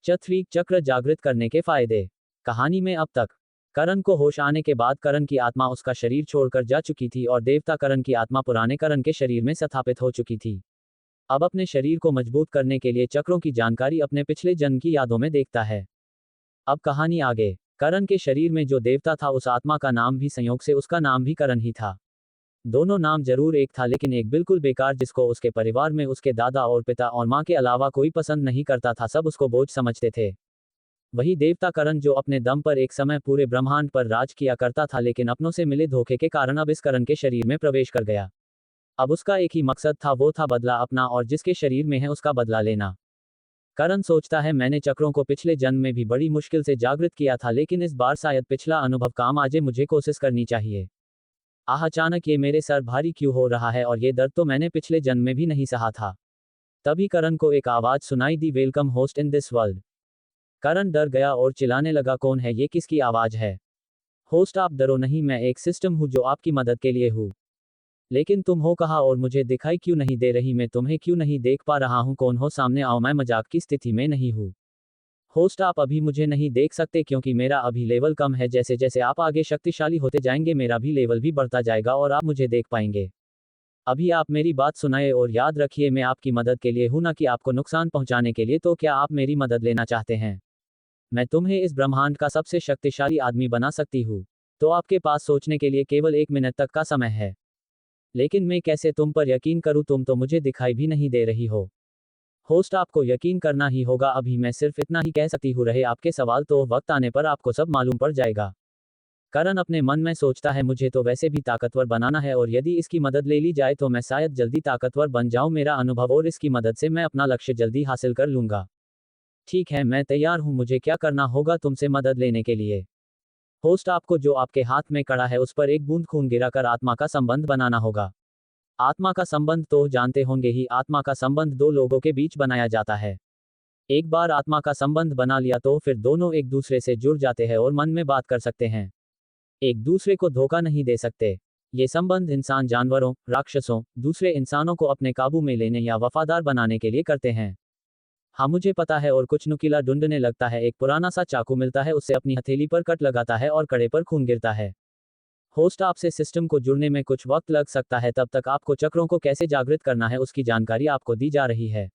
चथ्वी चक्र जागृत करने के फायदे। कहानी में अब तक करण को होश आने के बाद करण की आत्मा उसका शरीर छोड़कर जा चुकी थी और देवता करण की आत्मा पुराने करण के शरीर में स्थापित हो चुकी थी। अब अपने शरीर को मजबूत करने के लिए चक्रों की जानकारी अपने पिछले जन्म की यादों में देखता है। अब कहानी आगे। करण के शरीर में जो देवता था उस आत्मा का नाम भी संयोग से उसका नाम भी करण ही था। दोनों नाम जरूर एक था लेकिन एक बिल्कुल बेकार जिसको उसके परिवार में उसके दादा और पिता और माँ के अलावा कोई पसंद नहीं करता था, सब उसको बोझ समझते थे। वही देवता करण जो अपने दम पर एक समय पूरे ब्रह्मांड पर राज किया करता था लेकिन अपनों से मिले धोखे के कारण अब इस करण के शरीर में प्रवेश कर गया। अब उसका एक ही मकसद था, वो था बदला अपना और जिसके शरीर में है उसका बदला लेना। करण सोचता है मैंने चक्रों को पिछले जन्म में भी बड़ी मुश्किल से जागृत किया था लेकिन इस बार शायद पिछला अनुभव काम आजे, मुझे कोशिश करनी चाहिए। अचानक ये मेरे सर भारी क्यों हो रहा है और ये दर्द तो मैंने पिछले जन्म में भी नहीं सहा था। तभी करण को एक आवाज सुनाई दी, welcome host in this world. Karan डर गया और चिल्लाने लगा, कौन है ये, किसकी आवाज है? होस्ट आप डरो नहीं, मैं एक सिस्टम हूँ जो आपकी मदद के लिए हूँ। लेकिन तुम हो कहाँ और मुझे दिखाई क्यों नहीं दे रही, मैं तुम्हें क्यों नहीं देख पा रहा हूँ, कौन हो, सामने आओ, मैं मजाक की स्थिति में नहीं हूँ। होस्ट आप अभी मुझे नहीं देख सकते क्योंकि मेरा अभी लेवल कम है, जैसे जैसे आप आगे शक्तिशाली होते जाएंगे मेरा भी लेवल भी बढ़ता जाएगा और आप मुझे देख पाएंगे। अभी आप मेरी बात सुनाए और याद रखिए मैं आपकी मदद के लिए हूं, ना कि आपको नुकसान पहुंचाने के लिए। तो क्या आप मेरी मदद लेना चाहते हैं? मैं तुम्हें इस ब्रह्मांड का सबसे शक्तिशाली आदमी बना सकती हूँ। तो आपके पास सोचने के लिए केवल 1 मिनट तक का समय है। लेकिन मैं कैसे तुम पर यकीन करूँ, तुम तो मुझे दिखाई भी नहीं दे रही हो। होस्ट आपको यकीन करना ही होगा, अभी मैं सिर्फ इतना ही कह सकती हूँ, रहे आपके सवाल तो वक्त आने पर आपको सब मालूम पड़ जाएगा। करण अपने मन में सोचता है मुझे तो वैसे भी ताकतवर बनाना है और यदि इसकी मदद ले ली जाए तो मैं शायद जल्दी ताकतवर बन जाऊं, मेरा अनुभव और इसकी मदद से मैं अपना लक्ष्य जल्दी हासिल कर लूंगा। ठीक है, मैं तैयार हूं, मुझे क्या करना होगा तुमसे मदद लेने के लिए? होस्ट आपको जो आपके हाथ में कड़ा है उस पर एक बूंद खून गिराकर आत्मा का संबंध बनाना होगा। आत्मा का संबंध तो जानते होंगे ही, आत्मा का संबंध दो लोगों के बीच बनाया जाता है। एक बार आत्मा का संबंध बना लिया तो फिर दोनों एक दूसरे से जुड़ जाते हैं और मन में बात कर सकते हैं। एक दूसरे को धोखा नहीं दे सकते। ये संबंध इंसान जानवरों, राक्षसों, दूसरे इंसानों को अपने काबू में लेने या वफादार बनाने के लिए करते हैं। हाँ मुझे पता है, और कुछ नुकीला ढूंढने लगता है, एक पुराना सा चाकू मिलता है, उससे अपनी हथेली पर कट लगाता है और कड़े पर खून गिरता है। होस्ट आपसे सिस्टम को जुड़ने में कुछ वक्त लग सकता है, तब तक आपको चक्रों को कैसे जागृत करना है उसकी जानकारी आपको दी जा रही है।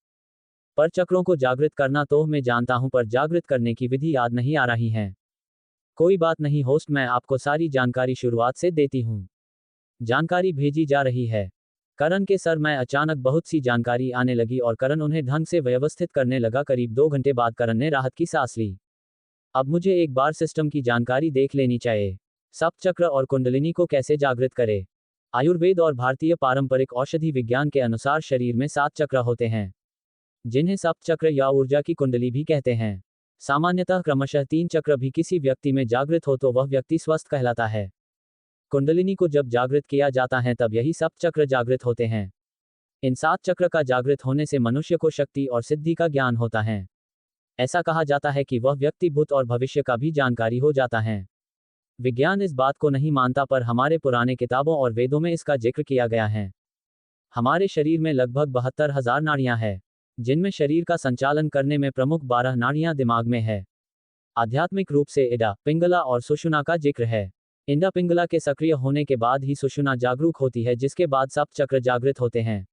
पर चक्रों को जागृत करना तो मैं जानता हूं, पर जागृत करने की विधि याद नहीं आ रही है। कोई बात नहीं होस्ट, मैं आपको सारी जानकारी शुरुआत से देती हूँ। जानकारी भेजी जा रही है। करण के सर में अचानक बहुत सी जानकारी आने लगी और करण उन्हें ढंग से व्यवस्थित करने लगा। करीब 2 घंटे बाद करण ने राहत की सांस ली। अब मुझे एक बार सिस्टम की जानकारी देख लेनी चाहिए। सप्त चक्र और कुंडलिनी को कैसे जागृत करे? आयुर्वेद और भारतीय पारंपरिक औषधि विज्ञान के अनुसार शरीर में 7 चक्र होते हैं, जिन्हें सप्त चक्र या ऊर्जा की कुंडली भी कहते हैं। सामान्यतः क्रमशः 3 चक्र भी किसी व्यक्ति में जागृत हो तो वह व्यक्ति स्वस्थ कहलाता है। कुंडलिनी को जब जागृत किया जाता है तब यही सप्त चक्र जागृत होते हैं। इन 7 चक्र का जागृत होने से मनुष्य को शक्ति और सिद्धि का ज्ञान होता है। ऐसा कहा जाता है कि वह व्यक्ति भूत और भविष्य का भी जानकारी हो जाता है। विज्ञान इस बात को नहीं मानता, पर हमारे पुराने किताबों और वेदों में इसका जिक्र किया गया है। हमारे शरीर में लगभग 72,000 नाड़ियां हैं, जिनमें शरीर का संचालन करने में प्रमुख 12 नाड़ियां दिमाग में है। आध्यात्मिक रूप से इडा, पिंगला और सुषुम्ना का जिक्र है। इंडा पिंगला के सक्रिय होने के बाद ही सुषुम्ना जागरूक होती है, जिसके बाद सप्त चक्र जागृत होते हैं।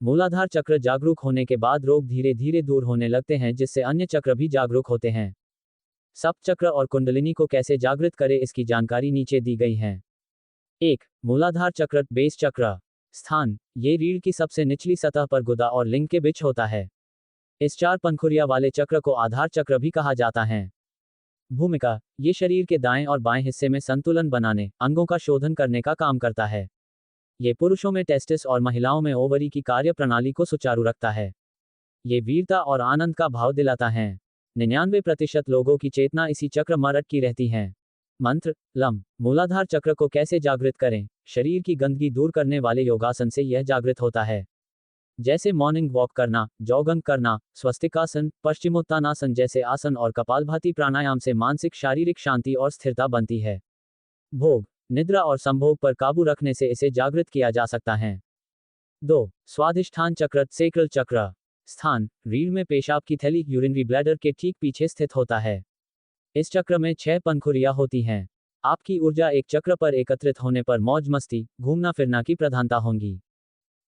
मूलाधार चक्र जागरूक होने के बाद रोग धीरे धीरे दूर होने लगते हैं, जिससे अन्य चक्र भी जागरूक होते हैं। सप्त चक्र और कुंडलिनी को कैसे जागृत करें इसकी जानकारी नीचे दी गई है। 1. मूलाधार चक्र, बेस चक्र। स्थान, ये रीढ़ की सबसे निचली सतह पर गुदा और लिंग के बीच होता है। इस 4 पंखुड़ियां वाले चक्र को आधार चक्र भी कहा जाता है। भूमिका, ये शरीर के दाएं और बाएं हिस्से में संतुलन बनाने, अंगों का शोधन करने का काम करता है। ये पुरुषों में टेस्टिस और महिलाओं में ओवरी की कार्य प्रणाली को सुचारू रखता है। ये वीरता और आनंद का भाव दिलाता है। 99% लोगों की चेतना इसी चक्र में अटकी रहती है। मंत्र, लम। मूलाधार चक्र को कैसे जागृत करें? शरीर की गंदगी दूर करने वाले योगासन से यह जागृत होता है, जैसे मॉर्निंग वॉक करना, जॉगिंग करना, स्वस्तिकासन, पश्चिमोत्तानासन जैसे आसन और कपालभाति प्राणायाम से मानसिक शारीरिक शांति और स्थिरता बनती है। भोग, निद्रा और संभोग पर काबू रखने से इसे जागृत किया जा सकता है। 2. स्वाधिष्ठान चक्र, सेक्रल चक्र। स्थान रीढ़ में पेशाब की थैली यूरिनरी ब्लैडर के ठीक पीछे स्थित होता है। इस चक्र में 6 पंखुड़ियां होती हैं। आपकी ऊर्जा एक चक्र पर एकत्रित होने पर मौज मस्ती, घूमना फिरना की प्रधानता होंगी।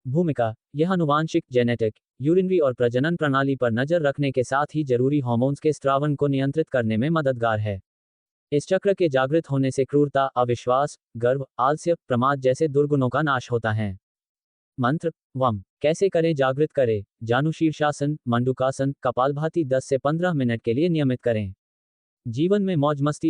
भूमिका यह आनुवांशिक जेनेटिक, यूरिनरी और प्रजनन प्रणाली पर नजर रखने के साथ ही जरूरी हार्मोन्स के स्रावन को नियंत्रित करने में मददगार है। इस चक्र के जागृत होने से क्रूरता, अविश्वास, गर्व, आलस्य, प्रमाद जैसे दुर्गुणों का नाश होता है। मंत्र वम कैसे करें? जागृत करें। जानु शीर्षासन, मंडूकासन, कपालभाति 10 से 15 मिनट के लिए नियमित करें। जीवन में मौज मस्ती